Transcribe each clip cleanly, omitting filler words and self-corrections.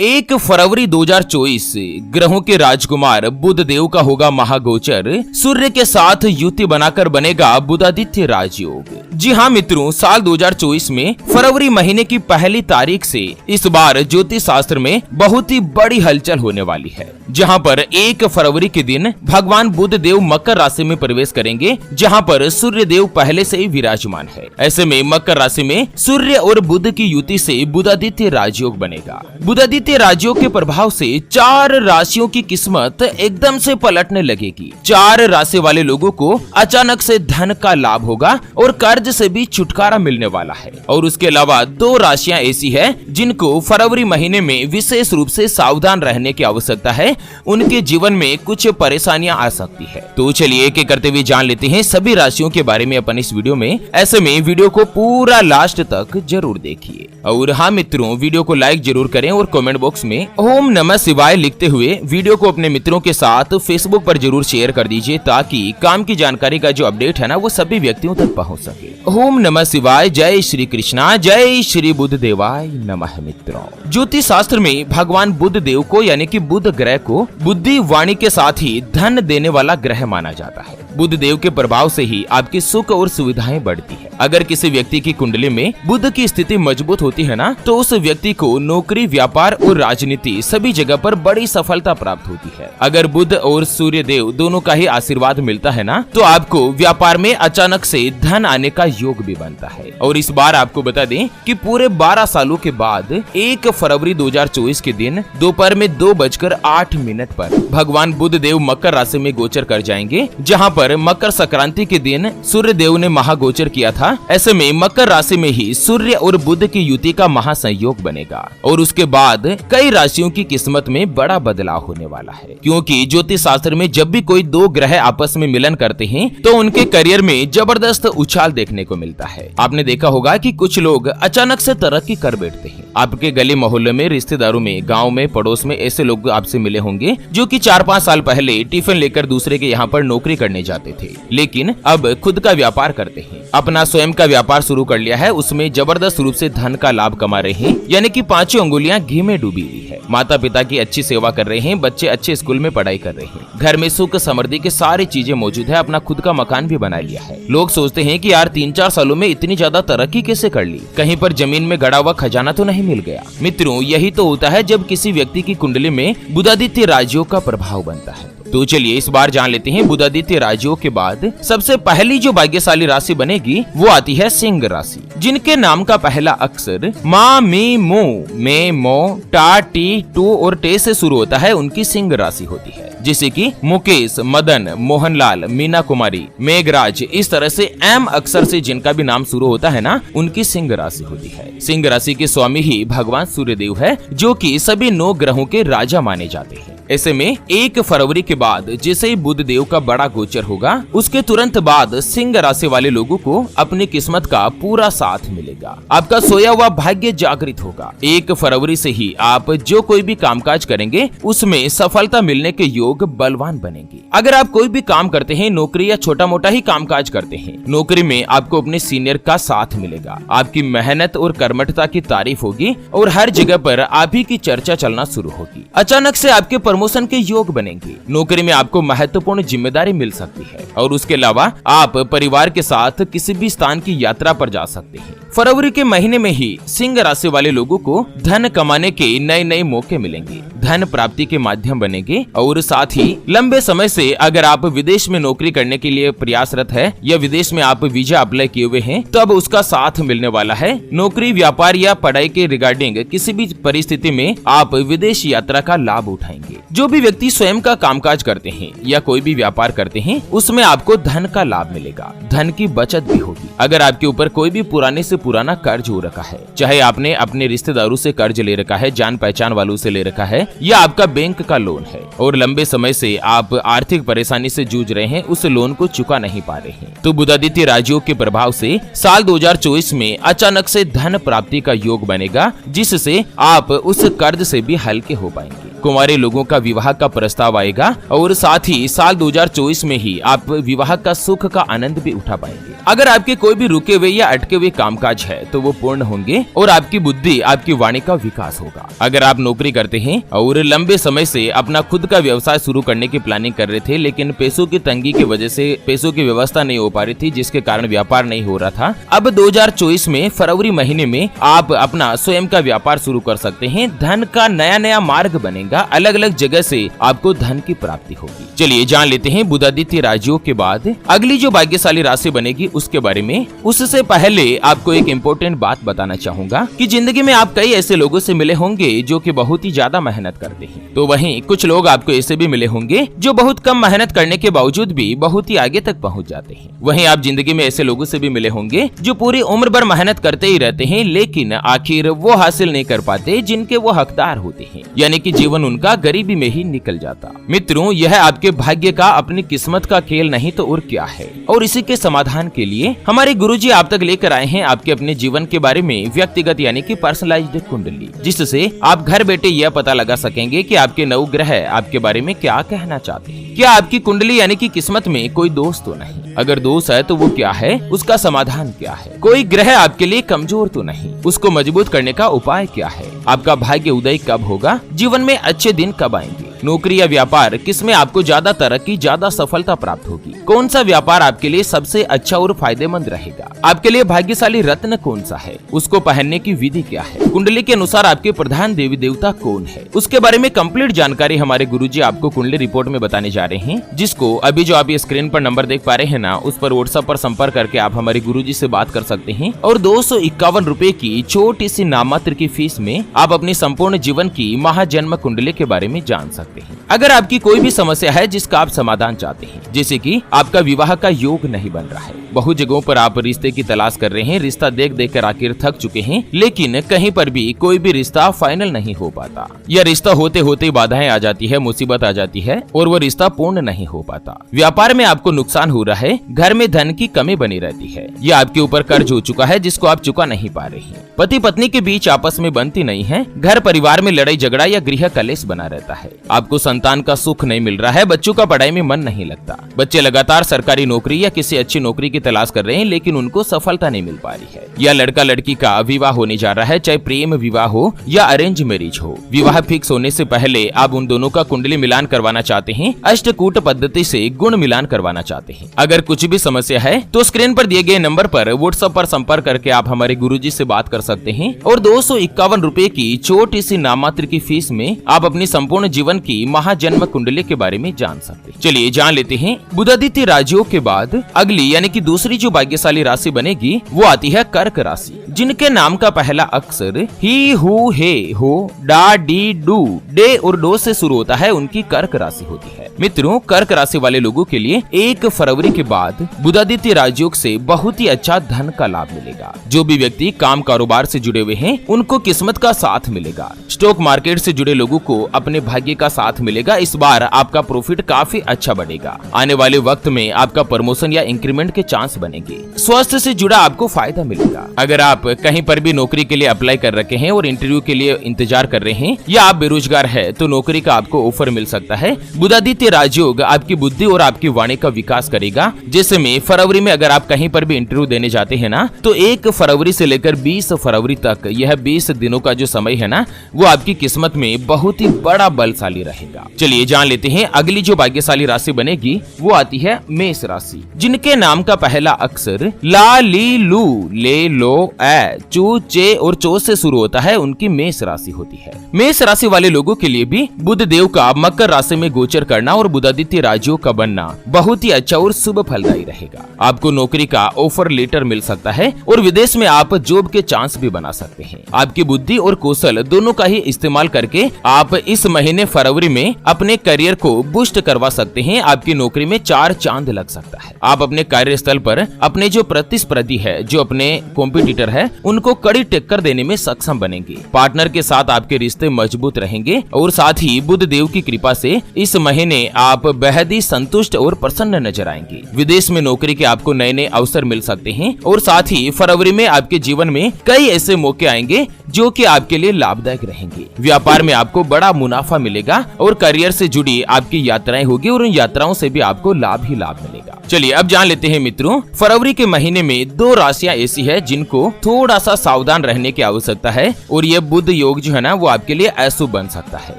1 फरवरी 2024 से ग्रहों के राजकुमार बुध देव का होगा महागोचर। सूर्य के साथ युति बनाकर बनेगा बुधादित्य राजयोग। जी हाँ मित्रों, साल 2024 में फरवरी महीने की पहली तारीख से इस बार ज्योतिष शास्त्र में बहुत ही बड़ी हलचल होने वाली है, जहां पर 1 फरवरी के दिन भगवान बुध देव मकर राशि में प्रवेश करेंगे, जहां पर सूर्य देव पहले से ही विराजमान है। ऐसे में मकर राशि में सूर्य और बुध की युति से बुधादित्य राजयोग बनेगा। बुधादित्य राजयोग के प्रभाव से 4 राशियों की किस्मत एकदम से पलटने लगेगी। 4 राशि वाले लोगों को अचानक से धन का लाभ होगा और कर्ज से भी छुटकारा मिलने वाला है। और उसके अलावा 2 राशियां ऐसी है जिनको फरवरी महीने में विशेष रूप से सावधान रहने की आवश्यकता है। उनके जीवन में कुछ परेशानियां आ सकती है। तो चलिए एक एक करते हुए जान लेते हैं सभी राशियों के बारे में अपन इस वीडियो में। ऐसे में वीडियो को पूरा लास्ट तक जरूर देखिए। और हाँ मित्रों, वीडियो को लाइक जरूर करें और कमेंट बॉक्स में ओम नमः शिवाय लिखते हुए वीडियो को अपने मित्रों के साथ फेसबुक पर जरूर शेयर कर दीजिए, ताकि काम की जानकारी का जो अपडेट है ना वो सभी व्यक्तियों तक पहुंच सके। ओम नमः शिवाय, जय श्री कृष्णा, जय श्री बुध देवाय नमः। मित्रों, ज्योतिष शास्त्र में भगवान बुध देव को यानी कि बुध ग्रह को बुद्धि वाणी के साथ ही धन देने वाला ग्रह माना जाता है। बुध देव के प्रभाव से ही आपकी सुख और सुविधाएं बढ़ती है। अगर किसी व्यक्ति की कुंडली में बुध की स्थिति मजबूत होती है ना, तो उस व्यक्ति को नौकरी, व्यापार और राजनीति सभी जगह पर बड़ी सफलता प्राप्त होती है। अगर बुध और सूर्य देव दोनों का ही आशीर्वाद मिलता है ना, तो आपको व्यापार में अचानक से धन आने का योग भी बनता है। और इस बार आपको बता दें कि पूरे 12 सालों के बाद 1 फरवरी 2024 के दिन दोपहर में 2:08 पर भगवान बुध देव मकर राशि में गोचर कर जाएंगे, जहां पर मकर संक्रांति के दिन सूर्य देव ने महागोचर किया था। ऐसे में मकर राशि में ही सूर्य और बुध की युति का महासंयोग बनेगा और उसके बाद कई राशियों की किस्मत में बड़ा बदलाव होने वाला है। क्योंकि ज्योतिष शास्त्र में जब भी कोई 2 ग्रह आपस में मिलन करते हैं तो उनके करियर में जबरदस्त उछाल देखने को मिलता है। आपने देखा होगा कि कुछ लोग अचानक से तरक्की कर बैठते हैं। आपके गली मोहल्ले में, रिश्तेदारों में, गाँव में, पड़ोस में ऐसे लोग आपसे मिले होंगे जो कि 4-5 साल पहले टिफिन लेकर दूसरे के यहाँ पर नौकरी करने जाते थे, लेकिन अब खुद का व्यापार करते हैं, अपना स्वयं का व्यापार शुरू कर लिया है, उसमें जबरदस्त रूप से धन का लाभ कमा रहे हैं, यानी कि 5 अंगुलियां घी में डूबी हुई है। माता पिता की अच्छी सेवा कर रहे हैं, बच्चे अच्छे स्कूल में पढ़ाई कर रहे हैं, घर में सुख समृद्धि की सारी चीजें मौजूद है, अपना खुद का मकान भी बना लिया है। लोग सोचते हैं कि यार 3-4 सालों में इतनी ज्यादा तरक्की कैसे कर ली, कहीं पर जमीन में गड़ा हुआ खजाना तो नहीं मिल गया। मित्रों, यही तो होता है जब किसी व्यक्ति की कुंडली में बुधादित्य राजयोग का प्रभाव बनता है। तो चलिए इस बार जान लेते हैं बुधादित्य राजयोग के बाद सबसे पहली जो भाग्यशाली राशि बनेगी वो आती है सिंह राशि, जिनके नाम का पहला अक्षर मा, मी, मो, मे, मो, टा, टी, टू और टे से शुरू होता है, उनकी सिंह राशि होती है। जैसे कि मुकेश, मदन, मोहनलाल, मीना कुमारी, मेघराज, इस तरह से एम अक्षर से जिनका भी नाम शुरू होता है ना, उनकी सिंह राशि होती है। सिंह राशि के स्वामी ही भगवान सूर्य देव है, जो कि सभी 9 ग्रहों के राजा माने जाते हैं। ऐसे में 1 फरवरी के बाद जैसे ही बुध देव का बड़ा गोचर होगा, उसके तुरंत बाद सिंह राशि वाले लोगों को अपनी किस्मत का पूरा साथ मिलेगा। आपका सोया हुआ भाग्य जागृत होगा। 1 फरवरी से ही आप जो कोई भी कामकाज करेंगे उसमें सफलता मिलने के योग बलवान बनेंगे। अगर आप कोई भी काम करते हैं, नौकरी या छोटा मोटा ही कामकाज करते हैं, नौकरी में आपको अपने सीनियर का साथ मिलेगा, आपकी मेहनत और कर्मठता की तारीफ होगी और हर जगह पर आप ही की चर्चा चलना शुरू होगी। अचानक से आपके प्रमोशन के योग बनेंगे। नौकरी में आपको महत्वपूर्ण जिम्मेदारी मिल सकती है और उसके अलावा आप परिवार के साथ किसी भी स्थान की यात्रा पर जा सकते हैं। फरवरी के महीने में ही सिंह राशि वाले लोगों को धन कमाने के नए मौके मिलेंगे, धन प्राप्ति के माध्यम बनेंगे और साथ ही लंबे समय से अगर आप विदेश में नौकरी करने के लिए प्रयासरत है या विदेश में आप वीजा अप्लाई किए हुए हैं, तो अब उसका साथ मिलने वाला है। नौकरी, व्यापार या पढ़ाई के रिगार्डिंग किसी भी परिस्थिति में आप विदेश यात्रा का लाभ उठाएंगे। जो भी व्यक्ति स्वयं का कामकाज करते हैं या कोई भी व्यापार करते हैं, उसमें आपको धन का लाभ मिलेगा, धन की बचत भी होगी। अगर आपके ऊपर कोई भी पुराने से पुराना कर्ज हो रखा है, चाहे आपने अपने रिश्तेदारों से कर्ज ले रखा है, जान पहचान वालों से ले रखा है, या आपका बैंक का लोन है और लंबे समय से आप आर्थिक परेशानी से जूझ रहे हैं, उस लोन को चुका नहीं पा रहे हैं, तो बुधादित्य राजयोग के प्रभाव से साल 2024 में अचानक से धन प्राप्ति का योग बनेगा, जिससे आप उस कर्ज से भी हल्के हो पाएंगे। कुंवारे लोगों का विवाह का प्रस्ताव आएगा और साथ ही साल 2024 में ही आप विवाह का सुख का आनंद भी उठा पाएंगे। अगर आपके कोई भी रुके हुए या अटके हुए कामकाज है तो वो पूर्ण होंगे और आपकी बुद्धि, आपकी वाणी का विकास होगा। अगर आप नौकरी करते हैं और लंबे समय से अपना खुद का व्यवसाय शुरू करने की प्लानिंग कर रहे थे, लेकिन पैसों की तंगी की वजह से पैसों की व्यवस्था नहीं हो पा रही थी, जिसके कारण व्यापार नहीं हो रहा था, अब 2024 में फरवरी महीने में आप अपना स्वयं का व्यापार शुरू कर सकते हैं। धन का नया नया मार्ग बनेगा, अलग अलग जगह से आपको धन की प्राप्ति होगी। चलिए जान लेते हैं बुधादित्य राशियों के बाद अगली जो भाग्यशाली राशि बनेगी उसके बारे में। उससे पहले आपको एक इम्पोर्टेंट बात बताना चाहूंगा कि जिंदगी में आप कई ऐसे लोगों से मिले होंगे जो कि बहुत ही ज्यादा मेहनत करते हैं, तो वहीं कुछ लोग आपको ऐसे भी मिले होंगे जो बहुत कम मेहनत करने के बावजूद भी बहुत ही आगे तक पहुंच जाते हैं। वहीं आप जिंदगी में ऐसे लोगों से भी मिले होंगे जो पूरी उम्र भर मेहनत करते ही रहते हैं, लेकिन आखिर वो हासिल नहीं कर पाते जिनके वो हकदार होते हैं, यानी कि जीवन उनका गरीबी में ही निकल जाता। मित्रों, यह आपके भाग्य का, अपनी किस्मत का खेल नहीं तो और क्या है। और इसी के समाधान के लिए हमारे गुरुजी आप तक लेकर आए हैं आपके अपने जीवन के बारे में व्यक्तिगत यानी कि पर्सनलाइज्ड कुंडली, जिससे आप घर बैठे यह पता लगा सकेंगे कि आपके नवग्रह आपके बारे में क्या कहना चाहते हैं। क्या आपकी कुंडली यानी कि किस्मत में कोई दोष तो नहीं? अगर दोष है तो वो क्या है, उसका समाधान क्या है? कोई ग्रह आपके लिए कमजोर तो नहीं, उसको मजबूत करने का उपाय क्या है? आपका भाग्य उदय कब होगा? जीवन में अच्छे दिन कब आएंगे? नौकरी या व्यापार, किसमें आपको ज्यादा तरक्की, ज्यादा सफलता प्राप्त होगी? कौन सा व्यापार आपके लिए सबसे अच्छा और फायदेमंद रहेगा? आपके लिए भाग्यशाली रत्न कौन सा है? उसको पहनने की विधि क्या है? कुंडली के अनुसार आपके प्रधान देवी देवता कौन है? उसके बारे में कंप्लीट जानकारी हमारे गुरुजी आपको कुंडली रिपोर्ट में बताने जा रहे हैं, जिसको अभी जो आप ये स्क्रीन पर नंबर देख पा रहे हैं ना, उस पर व्हाट्सएप पर संपर्क करके आप हमारे गुरुजी से बात कर सकते हैं और 251 रुपए की छोटी सी नाममात्र की फीस में आप अपनी संपूर्ण जीवन की महाजन्म कुंडली के बारे में जान सकते हैं। अगर आपकी कोई भी समस्या है जिसका आप समाधान चाहते हैं, जैसे कि आपका विवाह का योग नहीं बन रहा है, बहुत जगहों पर आप रिश्ते की तलाश कर रहे हैं, रिश्ता देख देख कर आखिर थक चुके हैं, लेकिन कहीं पर भी कोई भी रिश्ता फाइनल नहीं हो पाता, या रिश्ता होते होते बाधाएं आ जाती है, मुसीबत आ जाती है और वो रिश्ता पूर्ण नहीं हो पाता। व्यापार में आपको नुकसान हो रहा है, घर में धन की कमी बनी रहती है, या आपके ऊपर कर्ज हो चुका है जिसको आप चुका नहीं पा रहे हैं, पति पत्नी के बीच आपस में बनती नहीं है, घर परिवार में लड़ाई झगड़ा या गृह कलेश बना रहता है, आपको संतान का सुख नहीं मिल रहा है, बच्चों का पढ़ाई में मन नहीं लगता, बच्चे लगातार सरकारी नौकरी या किसी अच्छी नौकरी की तलाश कर रहे हैं लेकिन उनको सफलता नहीं मिल पा रही है, या लड़का लड़की का विवाह होने जा रहा है, चाहे प्रेम विवाह हो या अरेंज मैरिज हो, विवाह फिक्स होने से पहले आप उन दोनों का कुंडली मिलान करवाना चाहते हैं, अष्टकूट पद्धति से गुण मिलान करवाना चाहते हैं। अगर कुछ भी समस्या है तो स्क्रीन पर दिए गए नंबर पर व्हाट्सएप पर संपर्क करके आप हमारे गुरुजी से बात कर सकते हैं और 251 रुपए की छोटी सी नाममात्र की फीस में आप अपनी संपूर्ण जीवन की महाजन्म कुंडली के बारे में जान सकते हैं। चलिए जान लेते हैं बुधादित्य राशियों के बाद अगली यानी कि दूसरी जो भाग्यशाली राशि बनेगी वो आती है कर्क राशि, जिनके नाम का पहला अक्षर ही, हु, हे, हो, डा, डी, डू, डे और डो से शुरू होता है, उनकी कर्क राशि होती है। मित्रों, कर्क राशि वाले लोगों के लिए 1 फरवरी के बाद बुधादित्य राजयोग से बहुत ही अच्छा धन का लाभ मिलेगा। जो भी व्यक्ति काम कारोबार से जुड़े हुए हैं उनको किस्मत का साथ मिलेगा। स्टॉक मार्केट से जुड़े लोगों को अपने भाग्य का साथ मिलेगा। इस बार आपका प्रॉफिट काफी अच्छा बढ़ेगा। आने वाले वक्त में आपका प्रमोशन या इंक्रीमेंट के चांस बनेंगे। स्वास्थ्य से जुड़ा आपको फायदा मिलेगा। अगर आप कहीं पर भी नौकरी के लिए अप्लाई कर रखे हैं और इंटरव्यू के लिए इंतजार कर रहे हैं या आप बेरोजगार है तो नौकरी का आपको ऑफर मिल सकता है। बुधादित्य राजयोग आपकी बुद्धि और आपकी वाणी का विकास करेगा। जैसे में फरवरी में अगर आप कहीं पर भी इंटरव्यू देने जाते हैं ना तो 1 फरवरी से लेकर 20 फरवरी तक यह 20 दिनों का जो समय है ना वो आपकी किस्मत में बहुत ही बड़ा बलशाली रहेगा। चलिए जान लेते हैं अगली जो भाग्यशाली राशि बनेगी वो आती है मेष राशि, जिनके नाम का पहला अक्षर ला, ली, लू, ले, लो, ए, चू, चे और चो से शुरू होता है, उनकी मेष राशि होती है। मेष राशि वाले लोगों के लिए भी बुध देव का मकर राशि में गोचर करना और बुधादित्य राजयोग का बनना बहुत ही अच्छा और शुभ फलदायी रहेगा। आपको नौकरी का ऑफर लेटर मिल सकता है और विदेश में आप जॉब के चांस भी बना सकते हैं। आपकी बुद्धि और कौशल दोनों का ही इस्तेमाल करके आप इस महीने फरवरी में अपने करियर को बूस्ट करवा सकते हैं। आपकी नौकरी में 4 चांद लग सकता है। आप अपने कार्यस्थल पर अपने जो प्रतिस्पर्धी है, जो अपने कॉम्पिटिटर है, उनको कड़ी टक्कर देने में सक्षम बनेंगे। पार्टनर के साथ आपके रिश्ते मजबूत रहेंगे और साथ ही बुध देव की कृपा से इस महीने आप बेहद ही संतुष्ट और प्रसन्न नजर आएंगे। विदेश में नौकरी के आपको नए नए अवसर मिल सकते हैं और साथ ही फरवरी में आपके जीवन में कई ऐसे मौके आएंगे जो कि आपके लिए लाभदायक रहेंगे। व्यापार में आपको बड़ा मुनाफा मिलेगा और करियर से जुड़ी आपकी यात्राएं होगी और उन यात्राओं से भी आपको लाभ ही लाभ मिलेगा। चलिए अब जान लेते हैं मित्रों, फरवरी के महीने में 2 राशियां ऐसी है जिनको थोड़ा सा सावधान रहने की आवश्यकता है और ये बुध योग जो है ना वो आपके लिए अशुभ बन सकता है।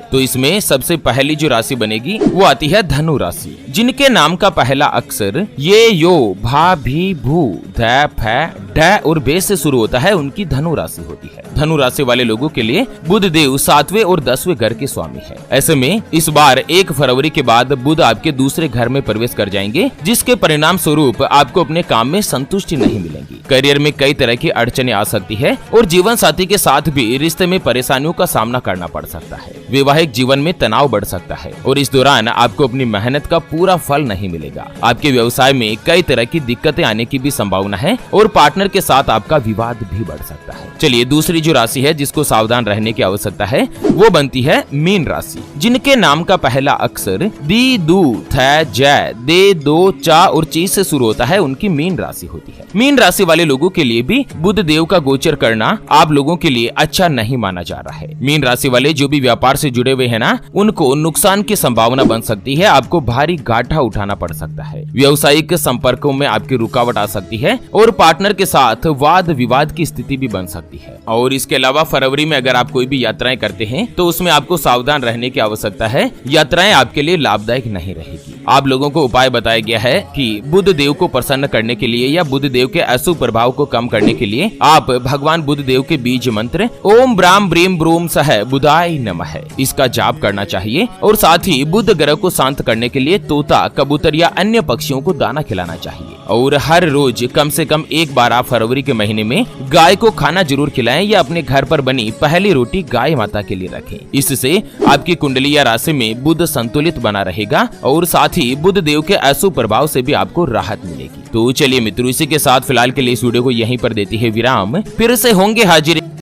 तो इसमें सबसे पहली जो राशि बनेगी वो आती है धनु राशि, जिनके नाम का पहला अक्षर ये यो भा भी भू ध फ ढ और बे से शुरू होता है, उनकी धनु राशि होती है। धनु राशि वाले लोगों के लिए बुध देव 7वें और 10वें घर के स्वामी है। ऐसे में इस बार 1 फरवरी के बाद बुध आपके दूसरे घर में प्रवेश कर जाएंगे, जिसके परिणाम स्वरूप आपको अपने काम में संतुष्टि नहीं मिलेगी। करियर में कई तरह की अड़चने आ सकती है और जीवन साथी के साथ भी रिश्ते में परेशानियों का सामना करना पड़ सकता है। वैवाहिक जीवन में तनाव बढ़ सकता है और इस दौरान आपको अपनी मेहनत का पूरा फल नहीं मिलेगा। आपके व्यवसाय में कई तरह की दिक्कतें आने की भी संभावना है और पार्टनर के साथ आपका विवाद भी बढ़ सकता है। चलिए दूसरी जो राशि है जिसको सावधान रहने की आवश्यकता है वो बनती है मीन राशि, जिनके नाम का पहला अक्षर दी दू थ ज दे दो चा और ची से शुरू होता है, उनकी मीन राशि होती है। मीन राशि वाले लोगों के लिए भी बुध देव का गोचर करना आप लोगों के लिए अच्छा नहीं माना जा रहा है। मीन राशि वाले जो भी व्यापार से जुड़े हुए हैं ना, उनको नुकसान की संभावना बन सकती है, आपको भारी घाटा उठाना पड़ सकता है। व्यावसायिक संपर्कों में आपकी रुकावट आ सकती है और पार्टनर के साथ वाद विवाद की स्थिति भी बन सकती है। और इसके अलावा फरवरी में अगर आप कोई भी यात्राएं करते हैं तो उसमें आपको सावधान रहने की आवश्यकता है। यात्राएं आपके लिए लाभदायक नहीं रहेगी। आप लोगों को उपाय बताया गया है कि बुध देव को प्रसन्न करने के लिए या बुध देव के अशुभ प्रभाव को कम करने के लिए आप भगवान बुध देव के बीज मंत्र ओम ब्राम ब्रीम ब्रूम सह बुधाय नमः इसका जाप करना चाहिए और साथ ही बुध ग्रह को शांत करने के लिए तोता, कबूतर या अन्य पक्षियों को दाना खिलाना चाहिए। और हर रोज कम से कम एक बार आप फरवरी के महीने में गाय को खाना जरूर खिलाएं या अपने घर पर बनी पहली रोटी गाय माता के लिए रखें। इससे आपकी कुंडली या राशि में बुध संतुलित बना रहेगा और साथ ही बुध देव के अशुभ प्रभाव से भी आपको राहत मिलेगी। तो चलिए मित्रों, इसी के साथ फिलहाल के लिए इस वीडियो को यहीं पर देती है विराम। फिर से होंगे हाजिर